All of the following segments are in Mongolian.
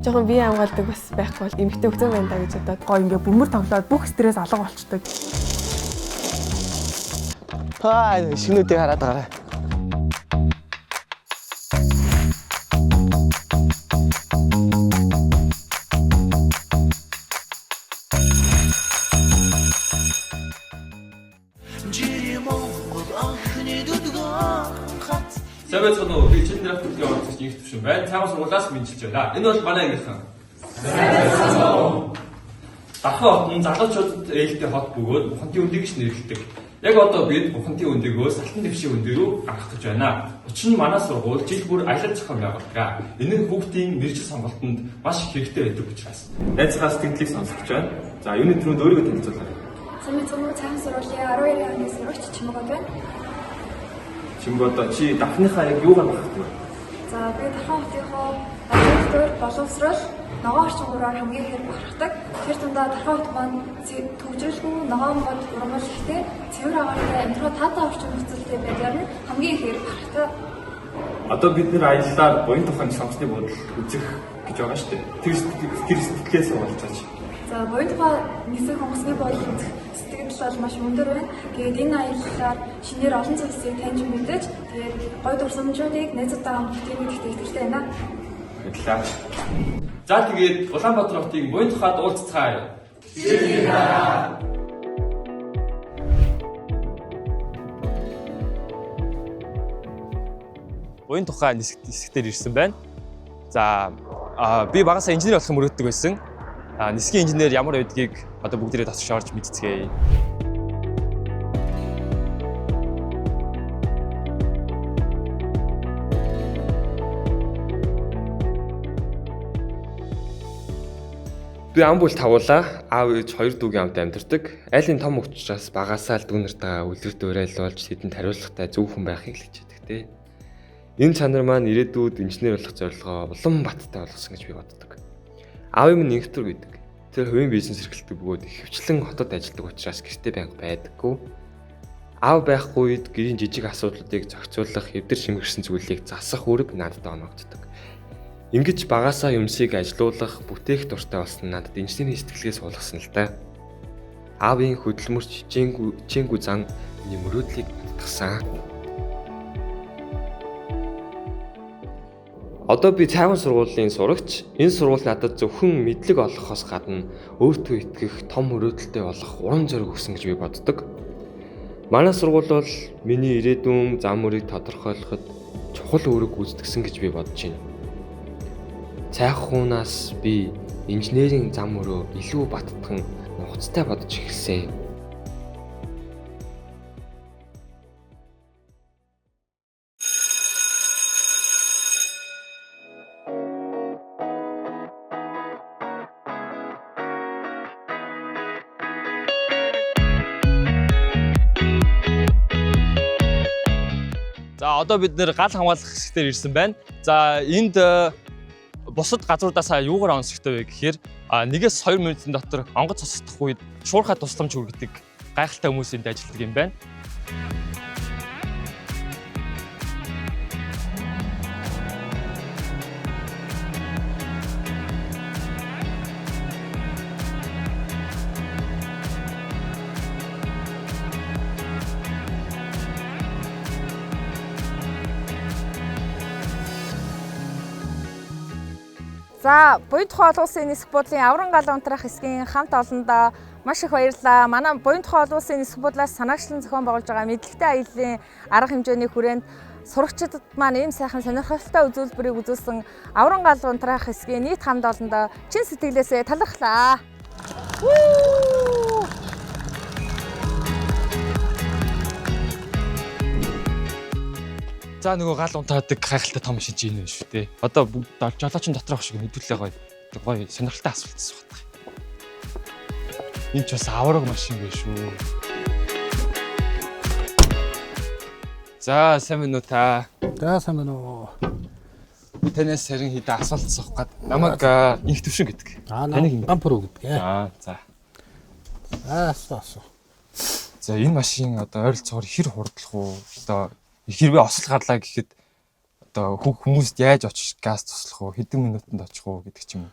Жохон бие хамгаалдаг бас байхгүй бол эмэгтэй хөгжөө байна да гэж бодоод гоо ингээ бөмбөр тоглоод бүх стресс алга болчдөг. Шинүүдийг хараад гараа. За байцгаана уу. Би чин драфт төлөв оролцож нэг төвшин байна. Цаахан сургуулиас мэдчилж байна. Энэ бол манай ангийнхан. Дахин хотын залуучуудад ээлтэй хот бөгөөд Бухантын өндийг гэж нэрлэдэг. Яг одоо бид Бухантын өндөгөөс Алтан дэвшийн өндөө рүү гарах гэж байна. Учир нь манай сургууль жил бүр аялал зохион байгуулдаг. Энэ нь хүүхдийн мэргэжил сонголтод маш их хэрэгтэй байдаг учраас найзгаас тэмдэглийг сонсох гэж байна. За юуны түрүүнд өөрийгөө танилцуулаарай. Самбицгоо цаахан сургуулийн 12-ийн англи сурагч Чимгод байна. Чимгод чи дахныхаа яг юугаар багтдаг вэ? За би Дахан хотынхоо ажилтнаар боловсрол ногоон орчингуудаар хамгийн ихээр бахархдаг. Тэр тундаа Дахан хот маань төвжрэлгүй ногоон бод ургамал ихтэй цэвэр агаартай амьдрал таатай орчин нөхцөлтэй байдлаар нь хамгийн ихээр бахархдаг. Одоо бид нэр аяллаар буян тухайн сонгосны бодол үзэх гэж байгаа шүү дээ. Тэр сэтгэлээс болж байгаа. За буян тухайн нисэх сонгосны бодол үзэх сэтгэл бол маш өндөр байна. Тэгээд энэ аяллаар шинээр олон зүйлсийг таньж мэдэж тэгээд гоё дурсамжуудыг найзуудтайгаа хамт мэдэх хэрэгтэй байна. Баярлалаа. За тэгээд Улаанбаатар хотын буян тухайд уулзцгаая. Буян тухай нисгтэр ирсэн байна. За би багасаа инженер болох мөрөддөг байсан. Нисгийн инженер ямар байдгийг одоо бүгдээрээ тасч орж мэдцгээе. Би амбул тавуулаа. Аав ээж хоёр дүүгийн амт амьдардаг. Айлын том учраас багасаа л дүүнэртэйгээ үлгэр дуурайл болж тэдэнд хариуцлагатай зөв хүн байхыг л хичээдэг те. Энэ чанар маань ирээдүйд инженер болох зорилгоо Улаанбаатартай болгосон гэж би боддог. Аав минь инженер гэдэг. Тэр хувийн бизнес эрхлэлдэг бөгөөд ихэвчлэн хотод ажилладаг учраас гэртээ байнга байдаггүй. Аав байхгүй үед гэрийн жижиг асуудлуудыг зохицуулах, хэвдэр шимгэрсэн зүйлийг засах үүрэг надад оногддог. Ингэж багасаа юмсыг ажилуулах, бүтээх дуртай болсон надад инженерийн сэтгэлгээс суулгасан л да. Аавын хөдөлмөрч хичээнгүй зан миний мөрөөдлийг татгсан. Одоо би цайван сургуулийн сурагч. Энэ сургууль надад зөвхөн мэдлэг олгохоос гадна өөртөө итгэх, том мөрөөдөлтэй болох урам зориг өгсөн гэж би боддог. Манай сургууль бол миний ирээдүйн зам мөрийг тодорхойлоход чухал үүрэг гүйцэтгэсэн гэж би бодож байна. Цайхуунаас би инженерийн зам мөрөө илүү баттган нухацтай бодож эхэлсэн. За одоо бид нэр гал хамгаалах хэсгээр ирсэн байна. За энд бусад газруудаасаа юугаар онцгтой вэ гэхээр 1-2 минутын дотор онгоц цоцдох үед шуурхай тусламж хүргэдэг гайхалтай хүмүүс энд ажилладаг юм байна. За, буян тухай олон улсын нисэх буудлын авран гал унтрах хэсгийн хамт олондоо маш их баярлалаа. Манай буян тухай олон улсын нисэх буудлаас санаагчлан зохион байгуулж байгаа мэдлэгтэй аяллаа арга хэмжээний хүрээнд сурагчдад маань ийм сайхан сонирхолтой үзүүлбэрийг үзүүлсэн авран гал унтрах хэсгийн нийт хамт олондоо чин сэтгэлээсээ талархлаа. За нөгөө гал унтаадаг гайхалтай том шинж ийм шүү дээ. Одоо жолоочин доторх шиг мэдүүлээ гоё сонирхолтой асуулт асуух. Энэ ч бас авраг машин биш шүү. За сайн байна уу та? За сайн байна уу. Би танаас сарын хэдэн асуулт асуух гээд намайг инх төвшин гэдэг. Таныг гампруу гэдэг. За. Асуу. За энэ машин одоо ойролцоогоор хэр хурдлах уу? Одоо хэрвээ осол гарлаа гэхэд одоо хүмүүст яаж очиж газ туслах уу, хэдэн минутанд очих уу гэдэг ч юм уу.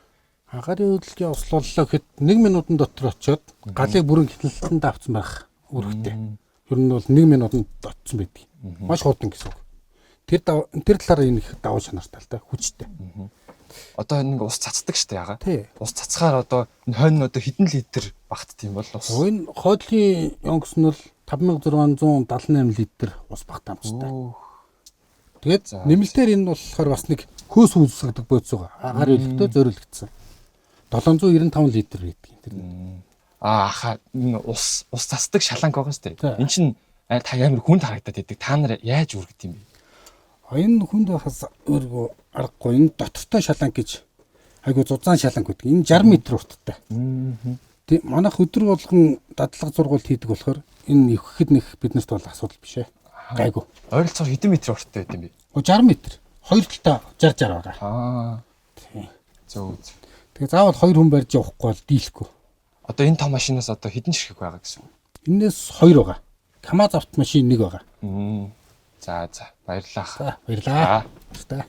Агаарын хөдөлгөөний услууллаа гэхэд 1 минутын дотор очиод галыг бүрэн хяналтанд авсан байх үүрэгтэй. Ер нь бол 1 минутанд очсон байдаг. Маш хурдан гэсэн үг. Тэр талаараа энэ их давуу чанартай л да, хүчтэй. Одоо нэг ус цацдаг штэ яга. Тий. Ус цацхаар одоо энэ хойно одоо хэдэн литр багтд юм бол ус. Энэ хойдлын онгоц нь бол 5678 литр ус багтаамжтай. Тэгээд нэмэлтээр энэ болохоор бас нэг хөөс үүсгдэг бөөц байгаа. Агаар хэлэхдээ зориулагдсан. 795 литр гэдэг юм тэр. Аха ус цацдаг шаланг байгаа штэ. Энд чинь амар хүнд харагдаад байдаг. Та нар яаж үргэж юм бэ? Энэ хүнд байхаас өөргөө аргагүй. Энэ дотортой шаланг гэж айгу зузаан шаланг гэдэг. Энэ 60 м урттай. Тэг манайх өдөр болгон дадлага зургуулт хийдэг болохоор энэ ихэхэд нэг биднэрт бол асуудал биш ээ. Гайгүй. Ойролцоогоор хэдэн метр урттай байд юм бэ? 60 м. Хоёр талдаа 60 байгаа. Тийм. Зөв. Тэгээ заавал хоёр хүн барьж явахгүй бол дийлэхгүй. Одоо энэ том машинаас одоо хэдэн ширхэг байгаа гэсэн үг? Энээс хоёр байгаа. КамАЗ автомашин нэг байгаа. За баярлалаа. За баярлалаа. Баярлалаа.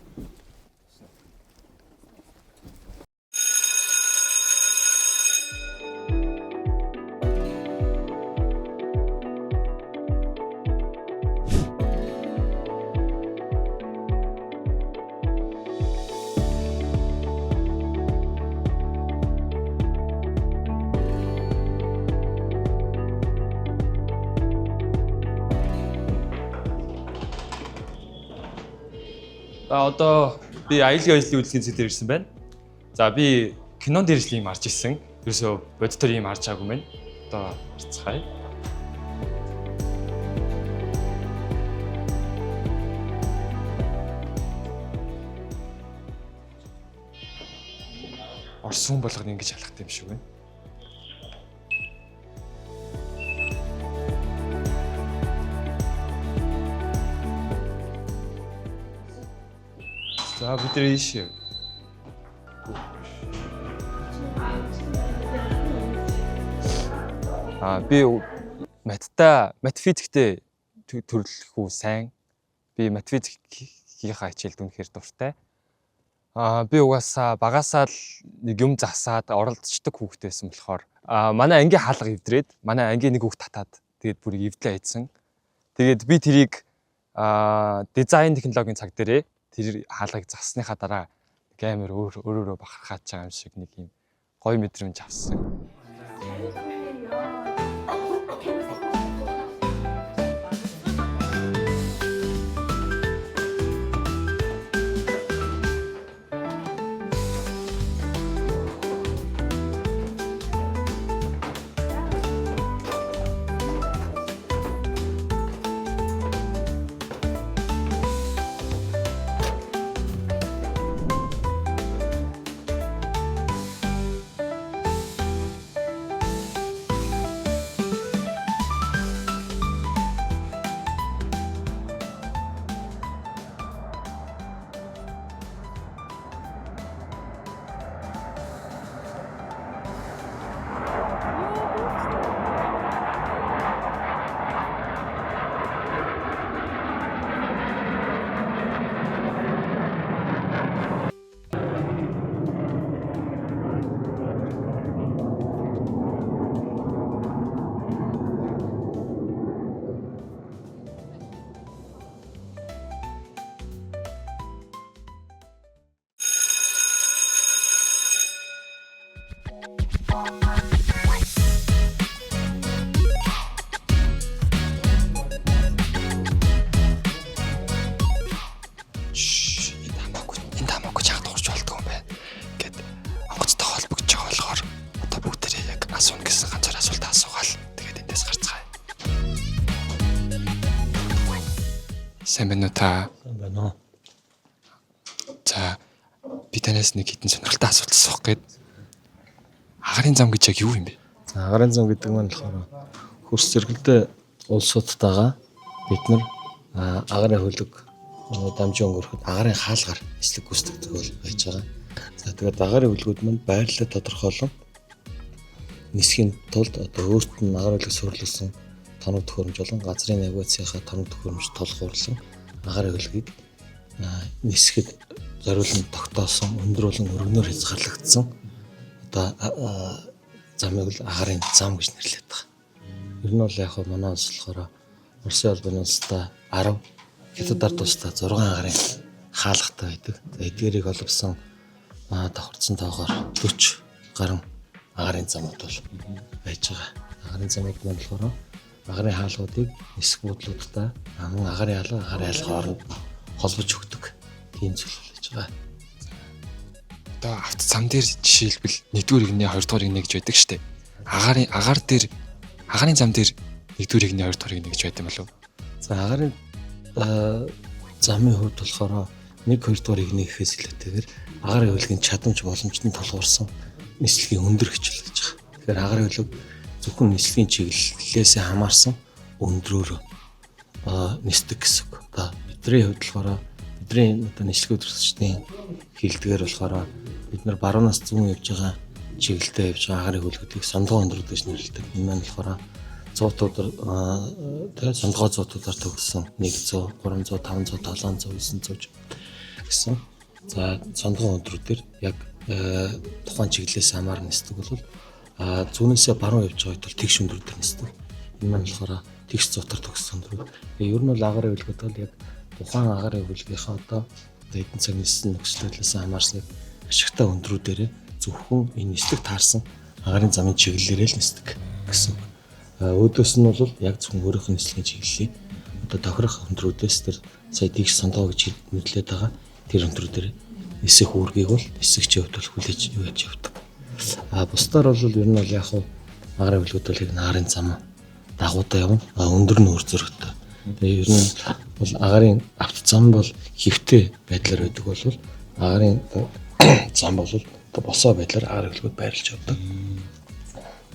Одоо би аюулгүй ажлын үйлчлэгийн зэвсэг дээр ирсэн байна. За би кинон дээр л юм харж ирсэн. Ерөөсөө бодитор юм харж байгаагүй мэн. Одоо харцгаая. Орсон болгоно ингэж халахтай юм шиг байна. За бид нэр ийшээ. Би мат физиктэй төрлөхгүй сайн. Би мат физикийнхаа хичээлд үнэхээр дуртай. Би угаасаа багасаа л нэг юм засаад оролцдог хүүхэд байсан болохоор манай ангийн хаалга эвдрээд манай ангийн нэг хүүхэд татаад тэгээд бүрийг эвдлээ хийсэн. Тэгээд би тэрийг дизайн технологийн цаг дээрээ тэр хаалгыг зассныхаа дараа амар өөрөөрөө бахархаад байгаа юм шиг нэг юм гоё мэдрэмж авсан. Сайн байна уу та? Сайн байна уу? За би танаас нэг хэдэн сонирхолтой асуулт асуух гээд. Агарын зам гэж яг юу юм бэ? Агарын зам гэдэг нь болохоор хөрс зэрэгэлдээ улсуудтайгаа бид нар агарын хөлөг дамжин өнгөрөхөд агарын хаалгаар эслэг гүйцэтгэдэг бол байж байгаа. За тэгээд агарын хөлгүүд манд байрлалаа тодорхойлон нисхийн тулд одоо өөрт нь агарын хөлөг суурилсан тоног төхөөрөмж болон газрын навигацийнхаа тоног төхөөрөмж толгуурлан агарын хөлгийг нисгэд зориулан тогтоосон өндөр болон өргөнөөр хязгаарлагдсан одоо замыг л агарын зам гэж нэрлэдэг байгаа. Ер нь бол яг хөө манай улс болохоор Оросын албаны улстай 10, Хятад ард улстай 6 агарын хаалгатай байдаг. За эдгээрийг олбсон давхарцсан тоогоор 40 гаруй агарын замууд бол байж байгаа. Агарын замууд нь болохоор агарын хаалгуудыг нисэх буудлуудтай мөн агарын хаалгын хооронд холбож өгдөг. Тийм зүйл болж байгаа. Одоо авто зам дээр жишээлбэл 1-р игний 2-р игний гэж байдаг штеп. Агарын зам дээр 1-р игний 2-р игний гэж байдаг юм болов? За агарын замын хувьд болохоор 1-2 игний гэхээс илүүтэйгээр агарын хөлгийн чадамж боломжтой тулгуурсан нислэгийн өндөр хичээл гэж байгаа. Тэгэхээр агарын хөлөг зөвхөн нислэгийн чиглэлээс хамаарсан өндрөөр нисдэг гэсэн үг. Одоо бидний хувьд болохоор бидний одоо нислэг өдөртөгчдийн хилдгээр болохоор бид нар баруунаас зүүн явж байгаа чиглэлдээ явж байгаа агарын хөлгүүдийг сондгоо өндрүүд гэж нэрлэдэг. Энэ маань болохоор 100-уудаар тэгээд сондгоо 100-уудаар төгссөн 100, 300, 500, 700, 900 гэсэн. За сондгоо өндрүүдээр яг тухайн чиглэлээс хамаар нисдэг бол зүүнээсээ баруун явж байгаа бол тэгш өндрүүдээр нисдэг. Энэ маань болохоор тэгш зутар төгссөн өндрүүд. Ер нь бол агарын хөлгүүд бол яг тухайн агарын хөлгийнхаа одоо эдэн цаг ниссэн нөхцлөөс хамаарсан ашигтай өндрүүдээр зөвхөн энэ нислэг таарсан агарын замын чиглэлээр л нисдэг гэсэн. Өөдөөс нь бол яг зөвхөн өөрийнх нь нислэгийн чиглэлийг одоо тохирох өндрүүдээс тэр сая тэгш сондгоо гэж нэрлэдэг байгаа. Тэр өндрүүдээр нисэх үүргийг бол нисгчийн хувьд бол хүлээж явж явдаг. Бусдаар бол ер нь бол яг агарын хөлгүүд бол нарын зам дагуудаа явна. Өндөр нь өөр зөрөгтэй. Тэгээ ер нь бол агарын авто зам бол хэвтэй байдлаар байдаг бол агарын зам бол босоо байдлаар агарын хөлгүүд байрлаж явдаг.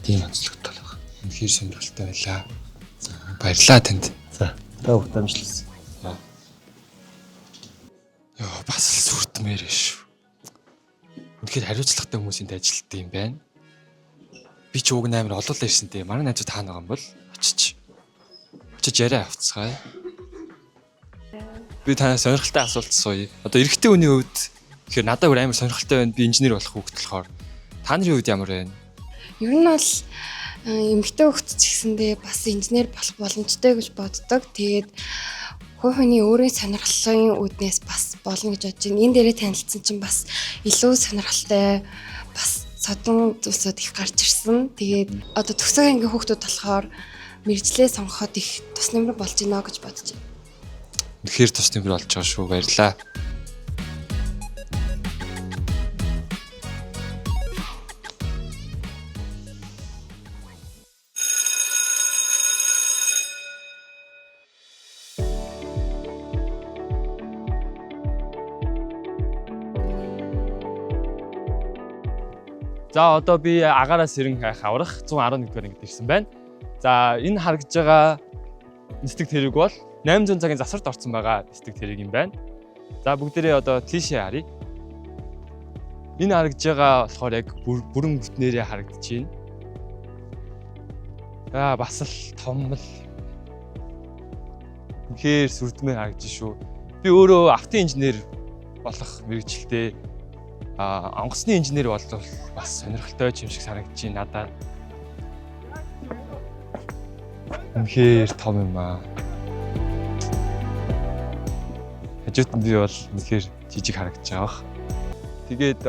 Тийм онцлогтой байна. Үнэхээр сонирхолтой байлаа. Баярлалаа танд. За, та бүхэн амжилт. Яа, бас л сүрдмээр шүү. Үнэхээр хариуцлагатай хүмүүсийн ажилтдаг юм байна. Би ч уг амар олоолаа ирсэнтэй. Манай найзууд таана байгаа юм бол очиж яриа авцгаая. Би танаас сонирхолтой асуулт асууя. Одоо эрэгтэй хүний хувьд тэгэхээр надад өөр амар сонирхолтой байна. Би инженер болох хүүхэд болохоор та нарын хувьд ямар байна? Ер нь бол эмэгтэй хүүхэд ч гэсэндээ бас инженер болох боломжтой гэж боддог. Тэгээд хувь хүний өөрийн сонирхлын үүднээс бас болно гэж бодож байна. Энэ дээрээ танилцсан чинь бас илүү сонирхолтой бас содон зүйлсүүд их гарч ирсэн. Тэгээд одоо төгсөө ангийн хүүхдүүд болохоор мэржлээ сонгоход их тус нэмэр болж байна гэж бодож байна. Үнэхээр тус нэмэр болж байгаа шүү. Баярлалаа. За одоо би агаараас эрен хаврах 111-р ангид ирсэн байна. За энэ харагдж байгаа нисдэг тэрэг бол 800 цагийн засварт орсон байгаа нисдэг тэрэг юм байна. За бүгдээрээ одоо тийшээ харъя. Энэ харагдж байгаа болохоор яг бүрэн бүтнээрээ харагдаж байна. Бас л том л. Үнэхээр сүрдмээр харагдаж шүү. Би өөрөө автын инженер болох мэргэжилтэй онгоцны инженер бол бас сонирхолтой юм шиг санагдаж байна надад. Үнэхээр том юм аа. Хажууд би бол үнэхээр жижиг харагдаж байгаа. Тэгээд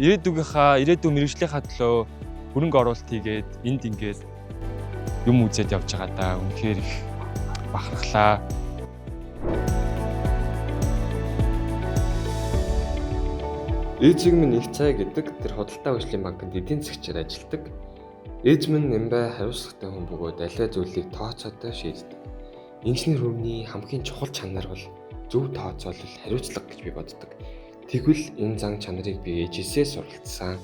ирээдүйн мэргэжлийнхаа төлөө хөрөнгө оруулалт хийгээд энд ингээд юм үзээд явж байгаа да. Үнэхээр их бахархлаа. Ээжиг минь их цай гэдэг тэр худалдаа хөгжлийн банкнд эдийн засгчаар ажилладаг. Ээж минь нэмбай хариуцлагатай хүн бөгөөд аливаа зүйлийг тооцоотой шийддэг. Инженер хүний хамгийн чухал чанар бол зөв тооцоолол хариуцлага гэж би боддог. Тэгвэл энэ зан чанарыг би ээжээсээ суралцсан.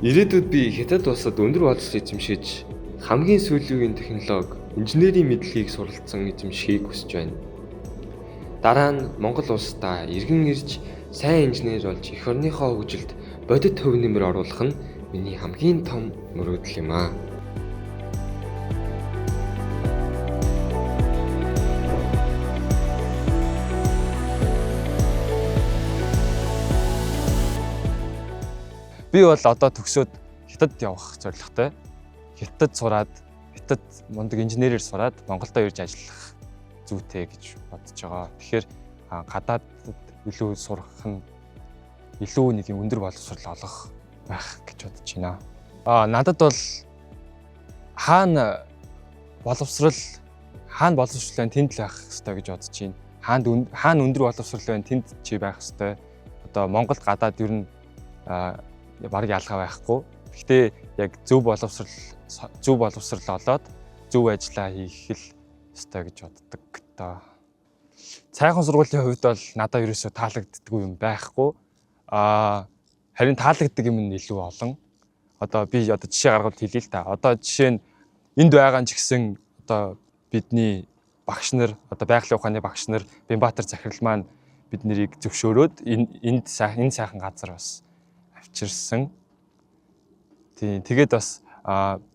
Ирээдүйд би Хятад улсад өндөр боловсрол эзэмшиж хамгийн сүүлийн технологи инженерийн мэдлэгийг суралцсан эзэмшихийг хүсэж байна. Дараа нь Монгол улсдаа иргэн ирж сайн инженер болж эх орныхоо хөгжилд бодит төв нэмэр оруулах нь миний хамгийн том мөрөөдөл юм аа. Би бол одоо төгсөөд Хятад явах зорилготой. Хятад сураад, Хятад мундаг инженерээр сураад Монголдо ирж ажиллах зүйтэй гэж бодож байгаа. Тэгэхээр гадаадд илүү сурах нь илүү нэг юм өндөр боловсрол олох байх гэж бодож байна. Надад бол хаана боловсрол тэнд л байх хэрэгтэй гэж бодож байна. Хаана өндөр боловсрол байна тэнд чи байх хэрэгтэй. Одоо Монголд гадаад ер нь бараг ялгаа байхгүй. Гэхдээ яг зөв боловсрол олоод зөв ажиллаа хийх л ёстой гэж боддог доо. Цайхан сургуулийн хувьд бол надад ерөөсөө таалагддаггүй юм байхгүй. Харин таалагддаг юм нь илүү олон. Одоо би жишээ гаргавал хэлье л та. Одоо жишээ нь энд байгаа ч гэсэн одоо бидний багш нар, одоо байгалийн ухааны багш нар, Бямбатар захирал маань бид нарыг зөвшөөрөөд энэ сайхан газар бас авчирсан. Тэгээд бас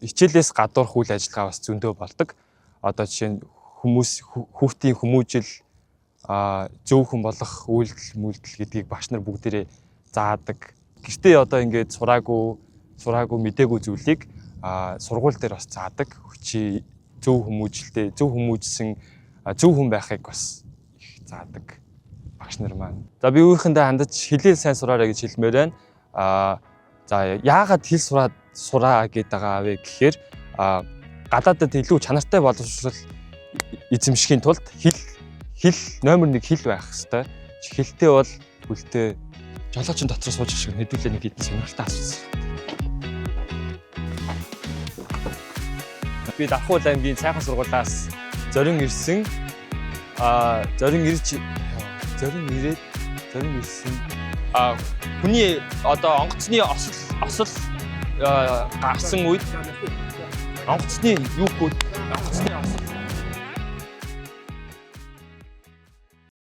хичээлээс гадуурх үйл ажиллагаа бас зөндөө болдог. Одоо жишээ нь хүүхдийн хүмүүжил, зөв хүн болох үйлдэл гэдгийг багш нар бүгдээрээ заадаг. Гэртээ одоо ингээд сураагүй мдээгүй зүйлийг сургууль дээр бас заадаг. Чи зөв хүмүүжлтэй, зөв хүмүүжсэн зөв хүн байхыг бас их заадаг багш нар маань. За би өөрийнхөндөө хандаж хэлээ сайн сураарай гэж хэлмээр байна. За яагаад хэл сураа гэдэг байгаа вэ гэхээр гадаадд илүү чанартай боловсрол эзэмшихийн тулд хэл номер 1 хэл байх хэрэгтэй. Хэлтэй бол үлдээ жолоочин дотор сууж шиг хэдүүлээ нэг хэдэн сонирхолтой асуусан. Би Давхуул аймгийн цайхан сургуулиас зорин ирсэн. Зорин ирсэн хүний одоо онгоцны осол гарсан үед онгоцны юу хөө онгоцны